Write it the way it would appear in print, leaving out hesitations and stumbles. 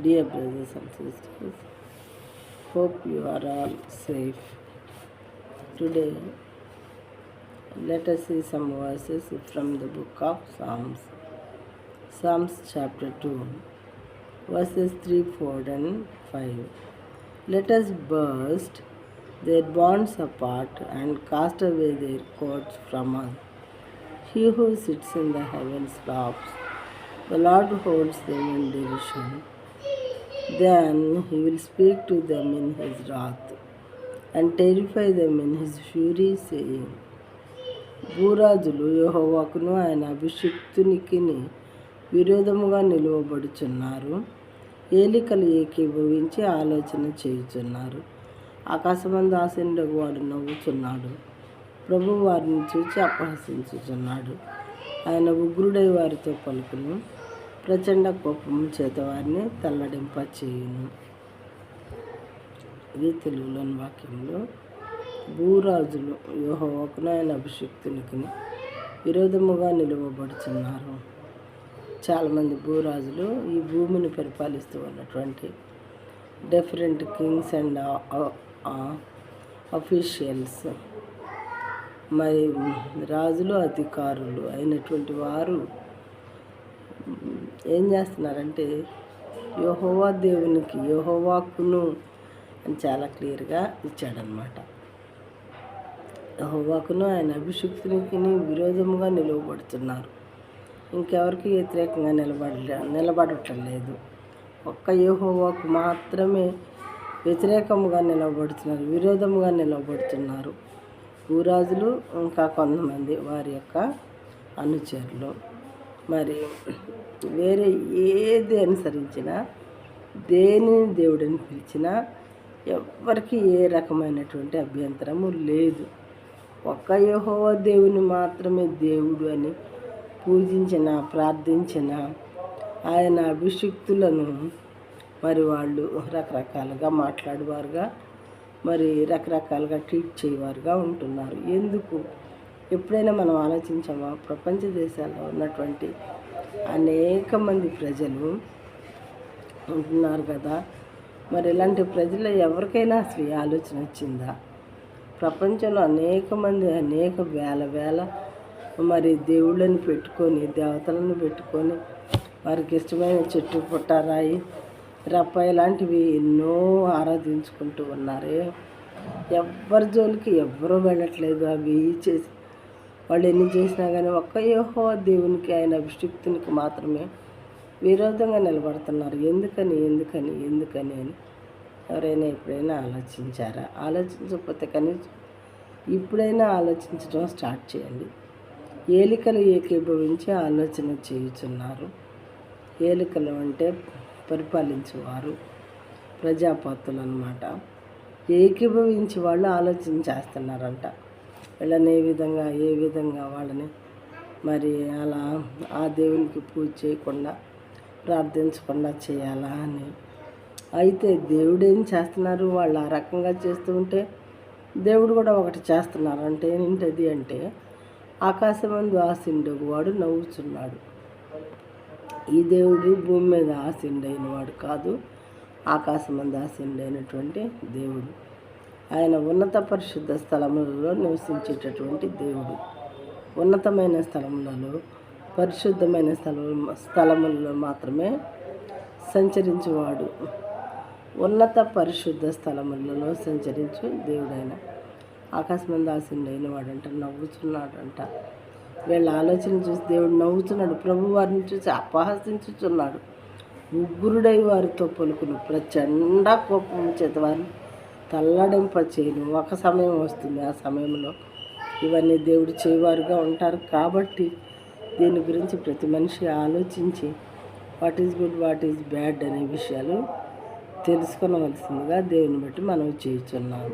Dear brothers and sisters, hope you are all safe. Today, let us see some verses from the book of Psalms. Psalms chapter 2, verses 3, 4, and 5. Let us burst their bonds apart and cast away their cords from us. He who sits in the heavens laughs. The Lord holds them in derision. Then he will speak to them in his wrath and terrify them in his fury, saying, భూరాజులు యెహోవాకును ఆయన అభిషిక్తునికి విరోధముగా నిలువబడుచున్నారు. ఏలికలు ఏకీభవించి ఆలోచన చేయుచున్నారు. ఆకాశమందు ఆసీనుడగు వాడు నవ్వుచున్నాడు. ప్రభు వారిని చూచి అపహసించుచున్నాడు. ఆయన ఉగ్రుడై వారితో పలుకును. ప్రచండ కోపము చేత వారిని తల్లడింపచేయును. ఇది తెలుగులోని వాక్యంలో భూరాజులు యెహోవాకును ఆయన అభిషిక్తునికి విరోధముగా నిలువబడుచున్నారు. చాలామంది భూరాజులు ఈ భూమిని పరిపాలిస్తూ ఉన్నటువంటి డిఫరెంట్ కింగ్స్ అండ్ అఫీషియల్స్, మరి రాజులు అధికారులు అయినటువంటి వారు ఏం చేస్తున్నారంటే యెహోవా దేవునికి యెహోవాకును అని చాలా క్లియర్గా ఇచ్చాడనమాట. యెహోవాకును ఆయన అభిషిక్తునికి విరోధముగా నిలువబడుతున్నారు. ఇంకెవరికి వ్యతిరేకంగా నిలబడటం లేదు. ఒక్క యెహోవాకు మాత్రమే వ్యతిరేకముగా నిలబడుతున్నారు, విరోధముగా నిలబడుతున్నారు భూరాజులు, ఇంకా కొంతమంది వారి యొక్క అనుచరులు. మరి వేరే ఏది అనుసరించినా, దేనిని దేవుడిని పిలిచినా ఎవరికి ఏ రకమైనటువంటి అభ్యంతరము లేదు. ఒక్క యెహోవా దేవుని మాత్రమే దేవుడు అని పూజించిన, ప్రార్థించిన ఆయన అభిషిక్తులను మరి వాళ్ళు రకరకాలుగా మాట్లాడేవారుగా, మరి రకరకాలుగా ట్రీట్ చేయవారుగా ఉంటున్నారు. ఎందుకు? ఎప్పుడైనా మనం ఆలోచించామా? ప్రపంచ దేశాల్లో ఉన్నటువంటి అనేక మంది ప్రజలు ఉంటున్నారు కదా. మరి ఇలాంటి ప్రజలు ఎవరికైనా అసలు ఈ ఆలోచన వచ్చిందా? ప్రపంచంలో అనేక మంది అనేక వేల మరి దేవుళ్ళని పెట్టుకొని, దేవతలను పెట్టుకొని, వారికి ఇష్టమైన చెట్టు పుట్టారాయి రప్ప ఇలాంటివి ఎన్నో ఆరాధించుకుంటూ ఉన్నారే. ఎవ్వరి జోలికి ఎవ్వరూ వెళ్ళట్లేదు. అవి చేసి వాళ్ళు ఎన్ని చేసినా కానీ ఒక్క యెహోవా దేవునికి ఆయన అభిషిక్తునికి మాత్రమే విరోధంగా నిలబడుతున్నారు. ఎందుకని అని ఎవరైనా ఎప్పుడైనా ఆలోచించారా? ఆలోచించకపోతే కనీసం ఇప్పుడైనా ఆలోచించడం స్టార్ట్ చేయండి. ఏలికలు ఏకీభవించి ఆలోచన చేయుచున్నారు. ఏలికలు అంటే పరిపాలించేవారు, ప్రజాపతులు అన్నమాట. ఏకీభవించి వాళ్ళు ఆలోచన చేస్తున్నారంట. వీళ్ళని ఏ విధంగా వాళ్ళని మరి అలా ఆ దేవునికి పూజ చేయకుండా, ప్రార్థించకుండా చేయాలా అని. అయితే దేవుడు ఏం చేస్తున్నారు? వాళ్ళు ఆ రకంగా చేస్తూ ఉంటే దేవుడు కూడా ఒకటి చేస్తున్నారు. అంటే ఏంటది అంటే, ఆకాశమందు ఆసీనుడగు వాడు నవ్వుచున్నాడు. ఈ దేవుడు భూమి మీద ఆసీనుడైన వాడు కాదు, ఆకాశమందు ఆసీనుడైనటువంటి దేవుడు. ఆయన ఉన్నత పరిశుద్ధ స్థలములలో నివసించేటటువంటి దేవుడు. ఉన్నతమైన స్థలములలో, పరిశుద్ధమైన స్థలములలో మాత్రమే సంచరించేవాడు. ఉన్నత పరిశుద్ధ స్థలములలో సంచరించు దేవుడైన ఆకాశమందు ఆసీనుడైన వాడంట నవ్వుచున్నాడంట. వీళ్ళ ఆలోచన చూసి దేవుడు నవ్వుతున్నాడు. ప్రభు వారిని చూసి అపహసించుచున్నాడు. ఉగ్రుడై వారితో పలుకును. ప్రచండ కోపం చేత వారిని తల్లడింప చేయను. ఒక సమయం వస్తుంది, ఆ సమయంలో ఇవన్నీ దేవుడు చేయవారుగా ఉంటారు. కాబట్టి దీని గురించి ప్రతి మనిషి ఆలోచించి what is good, what is bad అనే విషయాలు తెలుసుకోవలసిందిగా దేవుని బట్టి మనం చేయుచున్నాము.